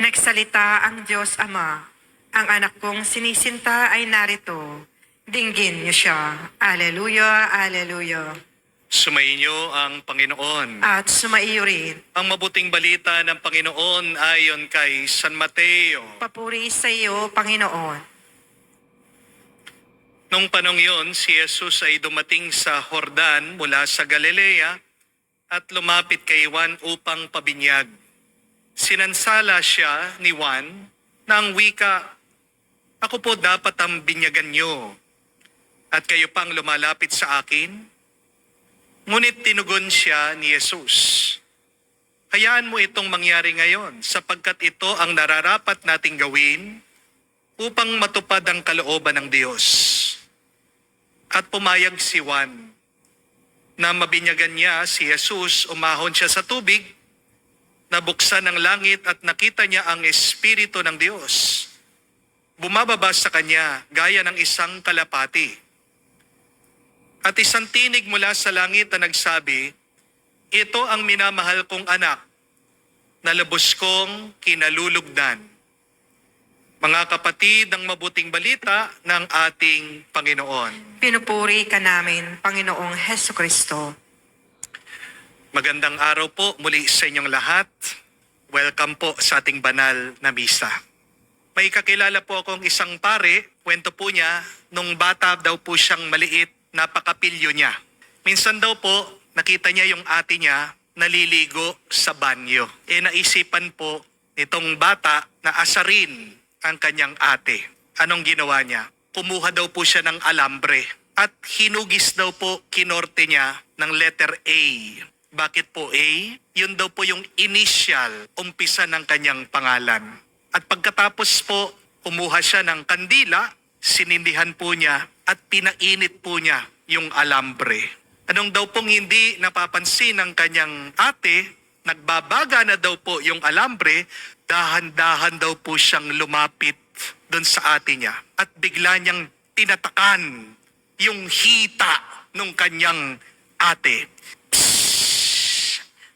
Nagsalita ang Diyos Ama, ang anak kong sinisinta ay narito. Dinggin niyo siya. Alleluia, alleluia. Sumainyo ang Panginoon. At sumaiyo rin. Ang mabuting balita ng Panginoon ayon kay San Mateo. Papuri sa iyo, Panginoon. Nung panong yon, si Jesus ay dumating sa Jordan mula sa Galilea at lumapit kay Juan upang pabinyag. Sinansala siya ni Juan na ang wika, "Ako po dapat ang binyagan niyo, at kayo pang lumalapit sa akin?" Ngunit tinugon siya ni Jesus, "Hayaan mo itong mangyari ngayon sapagkat ito ang nararapat nating gawin upang matupad ang kalooban ng Diyos." At pumayag si Juan na mabinyagan niya si Jesus. Umahon siya sa tubig, nabuksan ang langit at nakita niya ang Espiritu ng Diyos. Bumababa sa kanya gaya ng isang kalapati. At isang tinig mula sa langit na nagsabi, "Ito ang minamahal kong anak, na lubos kong kinalulugdan." Mga kapatid, ang mabuting balita ng ating Panginoon. Pinupuri ka namin, Panginoong Heso Kristo. Magandang araw po muli sa inyong lahat. Welcome po sa ating banal na misa. May kakilala po akong isang pare, kwento po niya, nung bata daw po siyang maliit, napakapilyo niya. Minsan daw po, nakita niya yung ate niya naliligo sa banyo. Naisipan po itong bata na asarin ang kanyang ate. Anong ginawa niya? Kumuha daw po siya ng alambre at hinugis daw po kinorte niya ng letter A. Bakit po A? Yun daw po yung initial, umpisa ng kanyang pangalan. At pagkatapos po, kumuha siya ng kandila, sinindihan po niya at pinainit po niya yung alambre. Anong daw pong hindi napapansin ng kanyang ate, nagbabaga na daw po yung alambre, dahan-dahan daw po siyang lumapit doon sa ate niya. At bigla niyang tinatakan yung hita ng kanyang ate.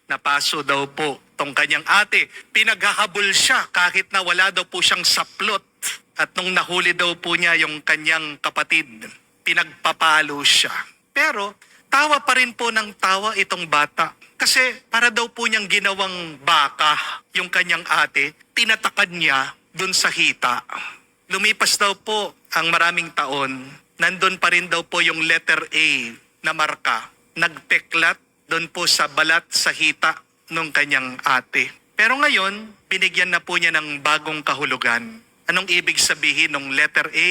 Napaso daw po tong kanyang ate. Pinaghahabol siya kahit na wala daw po siyang saplot. At nung nahuli daw po niya yung kanyang kapatid, pinagpapalo siya. Pero tawa pa rin po ng tawa itong bata. Kasi para daw po niyang ginawang baka yung kanyang ate, tinatakan niya dun sa hita. Lumipas daw po ang maraming taon, nandun pa rin daw po yung letter A na marka. Nagpeklat dun po sa balat sa hita ng kanyang ate. Pero ngayon, binigyan na po niya ng bagong kahulugan. Anong ibig sabihin ng letter A?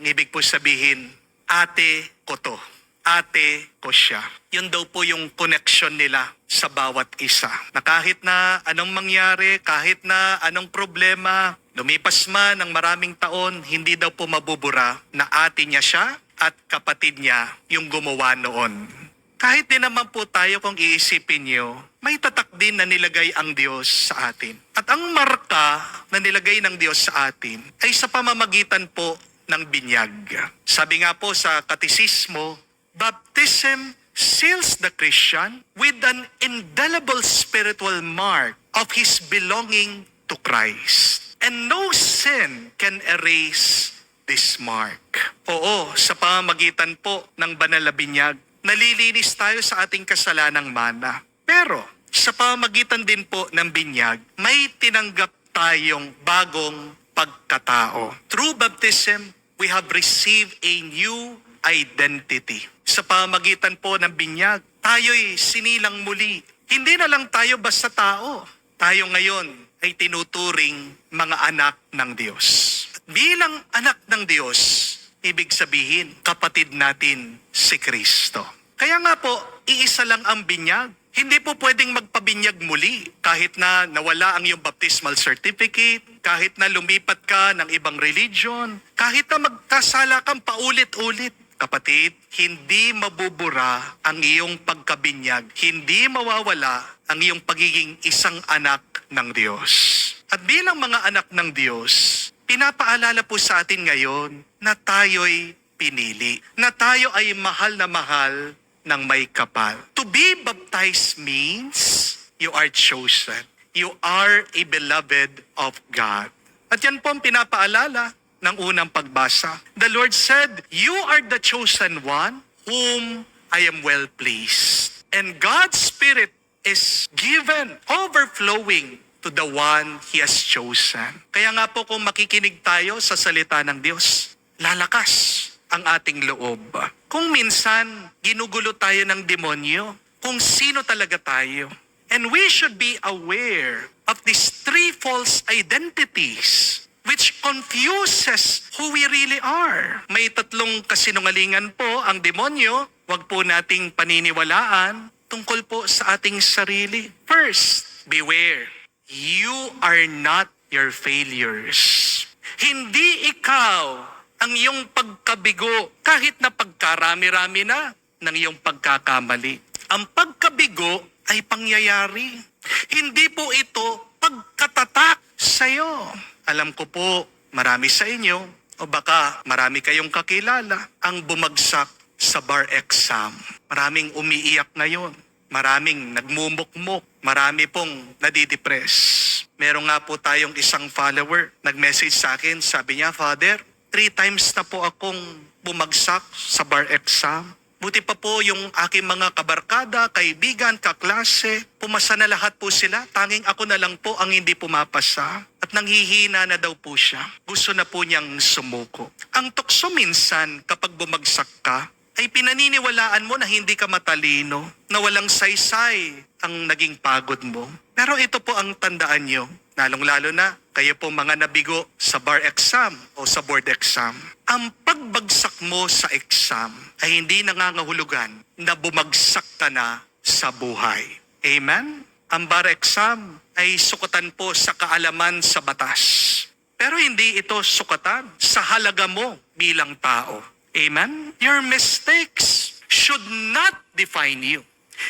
Ang ibig po sabihin, ate ko to. Ate ko siya. Yun daw po yung connection nila sa bawat isa. Na kahit na anong mangyari, kahit na anong problema, lumipas man ng maraming taon, hindi daw po mabubura na ate niya siya at kapatid niya yung gumawa noon. Kahit din naman po tayo kung iisipin niyo, may tatak din na nilagay ang Diyos sa atin. At ang marka na nilagay ng Diyos sa atin ay sa pamamagitan po ng binyag. Sabi nga po sa katisismo, baptism seals the Christian with an indelible spiritual mark of his belonging to Christ. And no sin can erase this mark. Oo, sa pamamagitan po ng banal na binyag, nalilinis tayo sa ating kasalanang mana. Pero sa pamamagitan din po ng binyag, may tinanggap tayong bagong pagkatao. Through baptism, we have received a new identity. Sa pamamagitan po ng binyag, tayo'y sinilang muli. Hindi na lang tayo basta tao. Tayo ngayon ay tinuturing mga anak ng Diyos. At bilang anak ng Diyos, ibig sabihin, kapatid natin si Kristo. Kaya nga po, iisa lang ang binyag. Hindi po pwedeng magpabinyag muli kahit na nawala ang iyong baptismal certificate, kahit na lumipat ka ng ibang religion, kahit na magkasala kang paulit-ulit. Kapatid, hindi mabubura ang iyong pagkabinyag, hindi mawawala ang iyong pagiging isang anak ng Diyos. At bilang mga anak ng Diyos, pinapaalala po sa atin ngayon na tayo'y pinili, na tayo ay mahal na mahal ng may kapal. To be baptized means you are chosen. you are a beloved of God. At yan po ang pinapaalala ng unang pagbasa. The Lord said, you are the chosen one whom I am well pleased. And God's Spirit is given, overflowing to the one He has chosen. Kaya nga po kung makikinig tayo sa salita ng Diyos, lalakas ang ating loob. Kung minsan ginugulo tayo ng demonyo, kung sino talaga tayo. And we should be aware of these three false identities which confuses who we really are. May tatlong kasinungalingan po ang demonyo. Huwag po nating paniniwalaan tungkol po sa ating sarili. First, beware. You are not your failures. Hindi ikaw ang iyong pagkabigo kahit na pagkarami-rami na ng iyong pagkakamali. Ang pagkabigo ay pangyayari. Hindi po ito pagkatatak sa'yo. Alam ko po, marami sa inyo, o baka marami kayong kakilala, ang bumagsak sa bar exam. Maraming umiiyak ngayon. Maraming nagmumukmuk. Marami pong nadidepress. Meron nga po tayong isang follower, nag-message sa akin, sabi niya, Father, 3 times na po akong bumagsak sa bar exam. Buti pa po yung aking mga kabarkada, kaibigan, kaklase, pumasa na lahat po sila. Tanging ako na lang po ang hindi pumapasa. At nanghihina na daw po siya. Gusto na po niyang sumuko. Ang tukso minsan kapag bumagsak ka, ay pinaniniwalaan mo na hindi ka matalino, na walang saysay ang naging pagod mo. Pero ito po ang tandaan nyo, lalong-lalo na kayo po mga nabigo sa bar exam o sa board exam. Ang pagbagsak mo sa exam ay hindi nangangahulugan na bumagsak ka na sa buhay. Amen? Ang bar exam ay sukatan po sa kaalaman sa batas. Pero hindi ito sukatan sa halaga mo bilang tao. Amen? Your mistakes should not define you.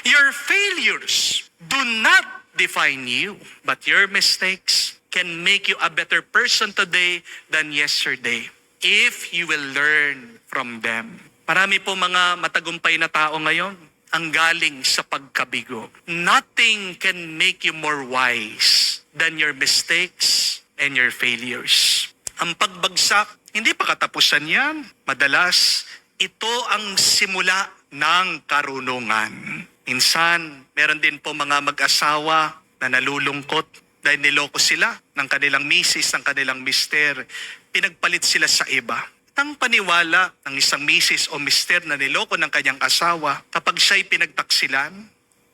Your failures do not define you. But your mistakes can make you a better person today than yesterday if you will learn from them. Marami po mga matagumpay na tao ngayon ang galing sa pagkabigo. Nothing can make you more wise than your mistakes and your failures. Ang pagbagsak, hindi pa katapusan yan. Madalas, ito ang simula ng karunungan. Minsan, meron din po mga mag-asawa na nalulungkot dahil niloko sila ng kanilang misis, ng kanilang mister. Pinagpalit sila sa iba. Ang paniwala ng isang misis o mister na niloko ng kanyang asawa kapag siya'y pinagtaksilan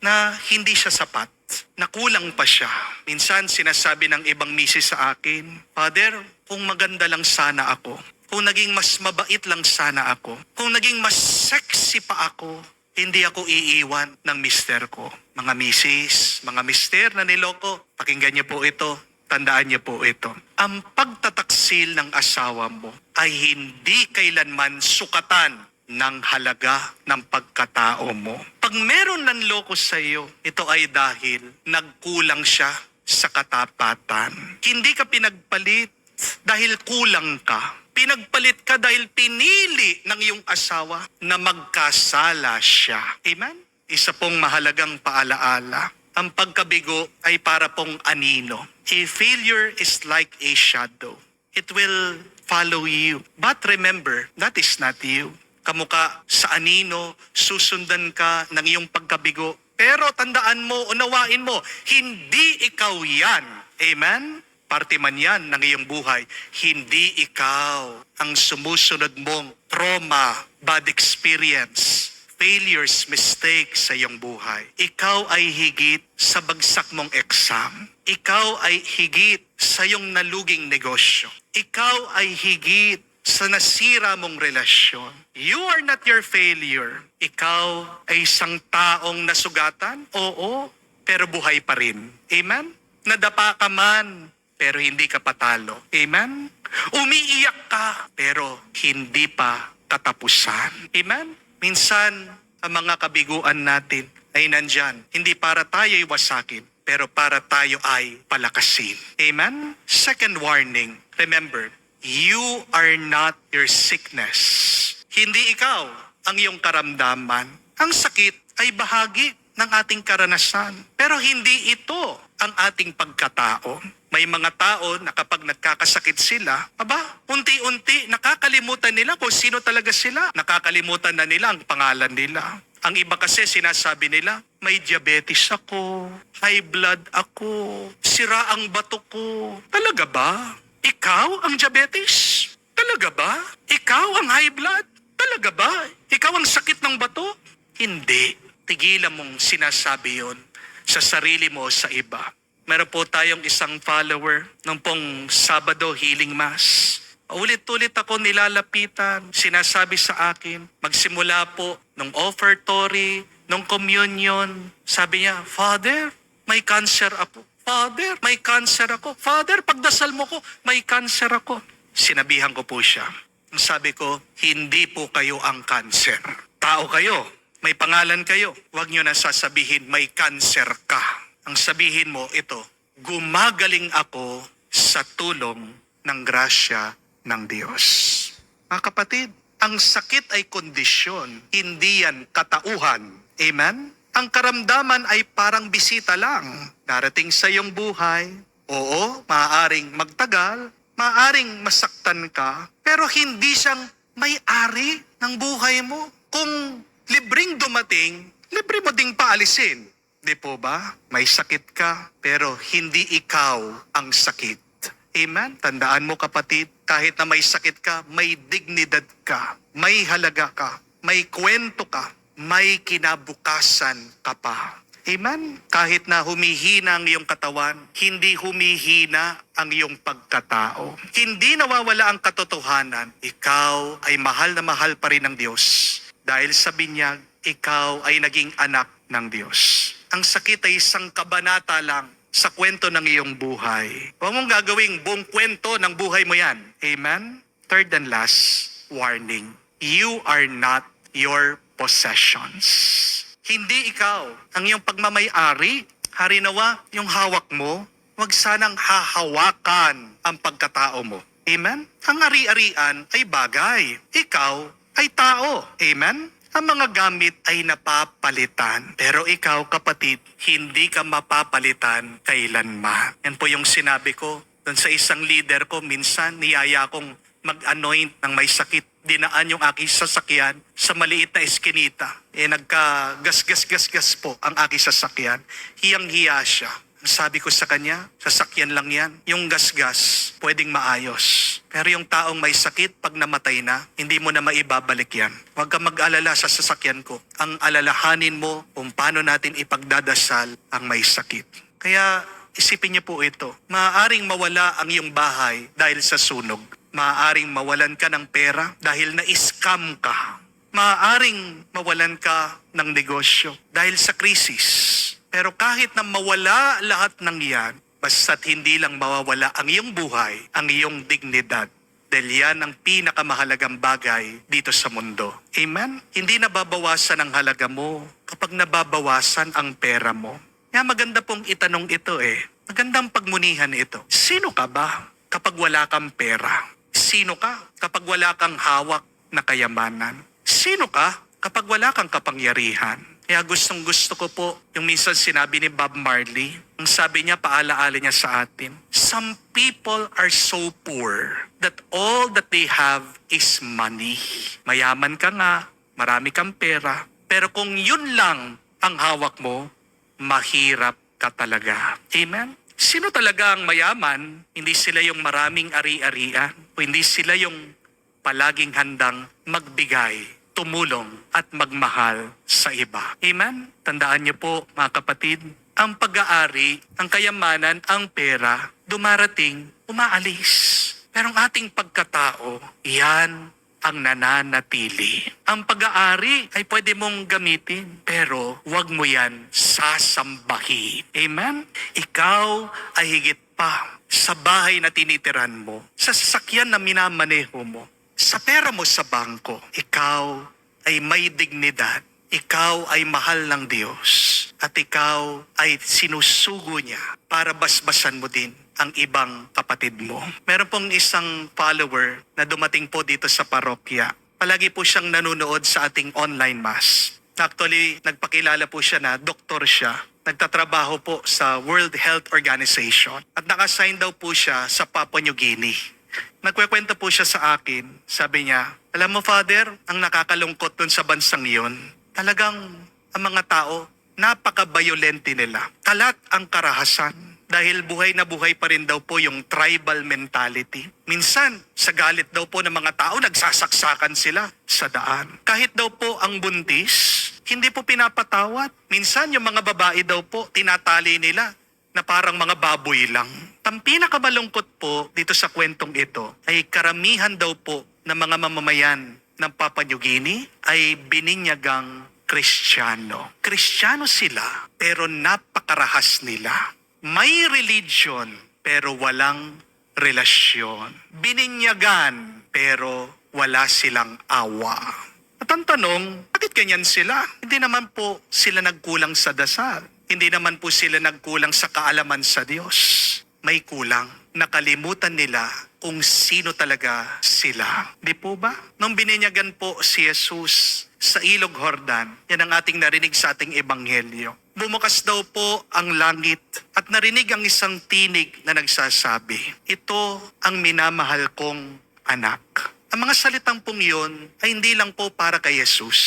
na hindi siya sapat, na kulang pa siya. Minsan sinasabi ng ibang misis sa akin, Father, kung maganda lang sana ako, kung naging mas mabait lang sana ako, kung naging mas sexy pa ako, hindi ako iiwan ng mister ko. Mga misis, mga mister na niloko, pakinggan niyo po ito, tandaan niyo po ito. Ang pagtataksil ng asawa mo ay hindi kailanman sukatan ng halaga ng pagkatao mo. Pag meron ng loko sa iyo, ito ay dahil nagkulang siya sa katapatan. Hindi ka pinagpalit dahil kulang ka. Pinagpalit ka dahil pinili ng iyong asawa na magkasala siya. Amen? Isa pong mahalagang paalaala. Ang pagkabigo ay para pong anino. A failure is like a shadow. It will follow you. But remember, that is not you. Kamuka sa anino, susundan ka ng iyong pagkabigo. Pero tandaan mo, unawain mo, hindi ikaw yan. Amen? Parte man yan ng iyong buhay. Hindi ikaw ang sumusunod mong trauma, bad experience, failures, mistakes sa iyong buhay. Ikaw ay higit sa bagsak mong exam. Ikaw ay higit sa iyong naluging negosyo. Ikaw ay higit sa nasira mong relasyon. You are not your failure. Ikaw ay isang taong nasugatan? Oo, pero buhay pa rin. Amen? Nadapa ka man, pero hindi ka patalo. Amen? Umiiyak ka, pero hindi pa katapusan. Amen? Minsan, ang mga kabiguan natin ay nandyan. Hindi para tayo'y wasakin, pero para tayo ay palakasin. Amen? Second warning, remember, you are not your sickness. Hindi ikaw ang iyong karamdaman. Ang sakit ay bahagi ng ating karanasan. Pero hindi ito ang ating pagkatao. May mga tao na kapag nagkakasakit sila, unti-unti nakakalimutan nila kung sino talaga sila. Nakakalimutan na nila ang pangalan nila. Ang iba kasi sinasabi nila, may diabetes ako, high blood ako, sira ang bato ko. Talaga ba? Ikaw ang diabetes? Talaga ba? Ikaw ang high blood? Talaga ba? Ikaw ang sakit ng bato? Hindi. Tigilan mong sinasabi yon sa sarili mo o sa iba. Meron po tayong isang follower nung pong Sabado Healing Mass. Ulit-ulit ako nilalapitan, sinasabi sa akin, magsimula po nung offertory, nung communion. Sabi niya, Father, may cancer ako. Father, may cancer ako. Father, pagdasal mo ko, may cancer ako. Sinabihan ko po siya. Sabi ko, hindi po kayo ang cancer. Tao kayo, may pangalan kayo. Huwag nyo na sasabihin, may cancer ka. Ang sabihin mo, ito, gumagaling ako sa tulong ng grasya ng Diyos. Mga kapatid, ang sakit ay kondisyon, hindi yan katauhan. Amen? Ang karamdaman ay parang bisita lang. Darating sa iyong buhay, oo, maaaring magtagal, maaaring masaktan ka, pero hindi siyang may-ari ng buhay mo. Kung libreng dumating, libre mo ding paalisin. Di po ba? May sakit ka, pero hindi ikaw ang sakit. Amen? Tandaan mo kapatid, kahit na may sakit ka, may dignidad ka, may halaga ka, may kwento ka, may kinabukasan ka pa. Amen? Kahit na humihina ang iyong katawan, hindi humihina ang iyong pagkatao. Hindi nawawala ang katotohanan, ikaw ay mahal na mahal pa rin ng Diyos. Dahil sa binyag, ikaw ay naging anak ng Diyos. Ang sakit ay isang kabanata lang sa kwento ng iyong buhay. Huwag mong gagawing buong kwento ng buhay mo yan. Amen? Third and last warning. You are not your possessions. Hindi ikaw ang iyong pagmamay-ari. Harinawa, yung hawak mo, huwag sanang hahawakan ang pagkatao mo. Amen? Ang ari-arian ay bagay. Ikaw ay tao. Amen? Ang mga gamit ay napapalitan. Pero ikaw, kapatid, hindi ka mapapalitan kailanman. Yan po yung sinabi ko. Doon sa isang leader ko, minsan niyaya kong mag-anoint ng may sakit. Dinaan yung aking sasakyan sa maliit na eskinita. Nagka-gas-gas-gas-gas po ang aking sasakyan. Hiyang-hiya siya. Sabi ko sa kanya, sasakyan lang yan. Yung gas-gas, pwedeng maayos. Pero yung taong may sakit, pag namatay na, hindi mo na maibabalik yan. Huwag ka mag-alala sa sasakyan ko. Ang alalahanin mo kung paano natin ipagdadasal ang may sakit. Kaya isipin niyo po ito. Maaaring mawala ang iyong bahay dahil sa sunog. Maaaring mawalan ka ng pera dahil na-scam ka. Maaaring mawalan ka ng negosyo dahil sa krisis. Pero kahit na mawala lahat ng yan, basta't hindi lang mawawala ang iyong buhay, ang iyong dignidad. Dahil yan ang pinakamahalagang bagay dito sa mundo. Amen? Hindi nababawasan ang halaga mo kapag nababawasan ang pera mo. Kaya maganda pong itanong ito Magandang pagmunihan ito. Sino ka ba kapag wala kang pera? Sino ka kapag wala kang hawak na kayamanan? Sino ka kapag wala kang kapangyarihan? Kaya gustong-gusto ko po yung minsan sinabi ni Bob Marley. Ang sabi niya, paalaala niya sa atin. Some people are so poor that all that they have is money. Mayaman ka nga, marami kang pera. Pero kung yun lang ang hawak mo, mahirap ka talaga. Amen? Sino talaga ang mayaman? Hindi sila yung maraming ari-arian. O hindi sila yung palaging handang magbigay, tumulong at magmahal sa iba. Amen? Tandaan niyo po mga kapatid, ang pag-aari, ang kayamanan, ang pera, dumarating, umaalis. Pero ang ating pagkatao, yan ang nananatili. Ang pag-aari ay pwede mong gamitin, pero huwag mo yan sasambahin. Amen? Ikaw ay higit pa sa bahay na tinitiran mo, sa sasakyan na minamaneho mo, sa pera mo sa bangko. Ikaw ay may dignidad. Ikaw ay mahal ng Diyos. At ikaw ay sinusugo niya para basbasan mo din ang ibang kapatid mo. Meron pong isang follower na dumating po dito sa parokya. Palagi po siyang nanonood sa ating online mass. Actually, nagpakilala po siya na doktor siya. nagtatrabaho po sa World Health Organization at naka-assign daw po siya sa Papua New Guinea. Nagkwekwento po siya sa akin, sabi niya, alam mo Father, ang nakakalungkot dun sa bansang iyon, talagang ang mga tao, napaka-violente nila. Kalat ang karahasan dahil buhay na buhay pa rin daw po yung tribal mentality. Minsan, sa galit daw po ng mga tao, nagsasaksakan sila sa daan. Kahit daw po ang buntis, hindi po pinapatawad. Minsan, yung mga babae daw po, tinatali nila na parang mga baboy lang. Ang pinakamalungkot po dito sa kwentong ito ay karamihan daw po ng mga mamamayan ng Papua New Guinea ay bininyagang Kristiyano. Kristiyano sila pero napakarahas nila. May religion pero walang relasyon. Bininyagan pero wala silang awa. At ang tanong, bakit ganyan sila? Hindi naman po sila nagkulang sa dasal. Hindi naman po sila nagkulang sa kaalaman sa Diyos. May kulang. Nakalimutan nila kung sino talaga sila. Di po ba? Nung bininyagan po si Jesus sa Ilog Jordan, yan ang ating narinig sa ating ebanghelyo. Bumukas daw po ang langit at narinig ang isang tinig na nagsasabi, ito ang minamahal kong anak. Ang mga salitang pong yun ay hindi lang po para kay Jesus.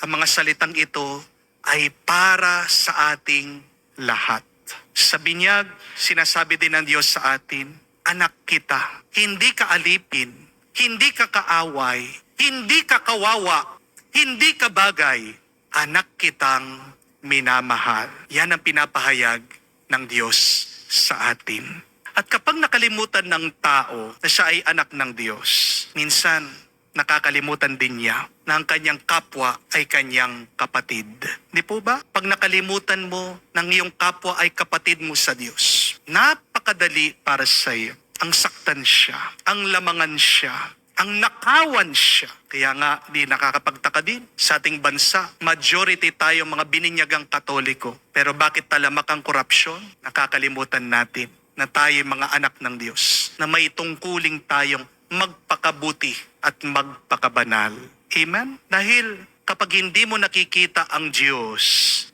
Ang mga salitang ito ay para sa ating lahat. Sa binyag, sinasabi din ng Diyos sa atin, anak kita, hindi ka alipin, hindi ka kaaway, hindi ka kawawa, hindi ka bagay, anak kitang minamahal. Yan ang pinapahayag ng Diyos sa atin. At kapag nakalimutan ng tao na siya ay anak ng Diyos, minsan nakakalimutan din niya na ang kanyang kapwa ay kanyang kapatid. Di po ba? Pag nakalimutan mo ng iyong kapwa ay kapatid mo sa Diyos, napakadali para sa iyo. Ang saktan siya, ang lamangan siya, ang nakawan siya. Kaya nga, di nakakapagtaka din sa ating bansa, majority tayo mga bininyagang Katoliko. Pero bakit talamak ang korupsyon? Nakakalimutan natin na tayo mga anak ng Diyos, na may tungkuling tayong magpakabuti at magpakabanal. Amen? Dahil kapag hindi mo nakikita ang Diyos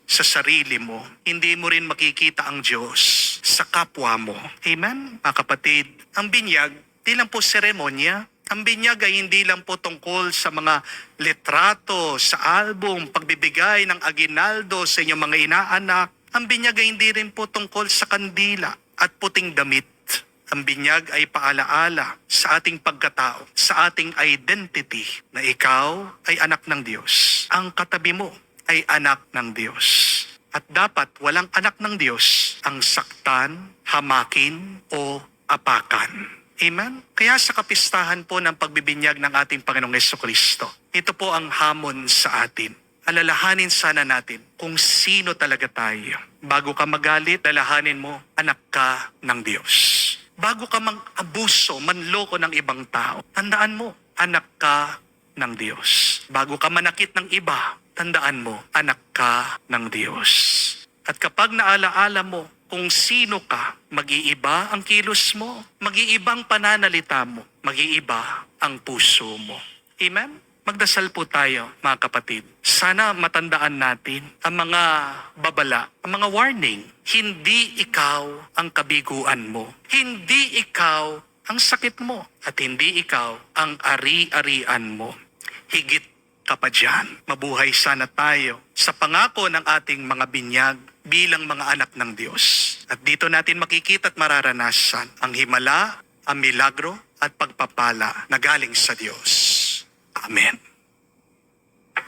sa sarili mo, hindi mo rin makikita ang Diyos sa kapwa mo. Amen? Mga kapatid, ang binyag, di lang po seremonya. Ang binyag ay hindi lang po tungkol sa mga litrato, sa album, pagbibigay ng aginaldo sa inyong mga inaanak. Ang binyag ay hindi rin po tungkol sa kandila at puting damit. Ang binyag ay paalaala sa ating pagkatao, sa ating identity na ikaw ay anak ng Diyos. Ang katabi mo ay anak ng Diyos. At dapat walang anak ng Diyos ang saktan, hamakin o apakan. Amen? Kaya sa kapistahan po ng pagbibinyag ng ating Panginoong Jesucristo, ito po ang hamon sa atin. Alalahanin sana natin kung sino talaga tayo. Bago ka magalit, alalahanin mo, anak ka ng Diyos. Bago ka mang-abuso, manloko ng ibang tao, tandaan mo, anak ka ng Diyos. Bago ka manakit ng iba, tandaan mo, anak ka ng Diyos. At kapag naalaala mo kung sino ka, mag-iiba ang kilos mo, mag-iibang pananalita mo, mag-iiba ang puso mo. Amen? Magdasal po tayo, mga kapatid. Sana matandaan natin ang mga babala, ang mga warning. Hindi ikaw ang kabiguan mo. Hindi ikaw ang sakit mo. At hindi ikaw ang ari-arian mo. Higit ka pa dyan. Mabuhay sana tayo sa pangako ng ating mga binyag bilang mga anak ng Diyos. At dito natin makikita at mararanasan ang himala, ang milagro at pagpapala na galing sa Diyos. Amen.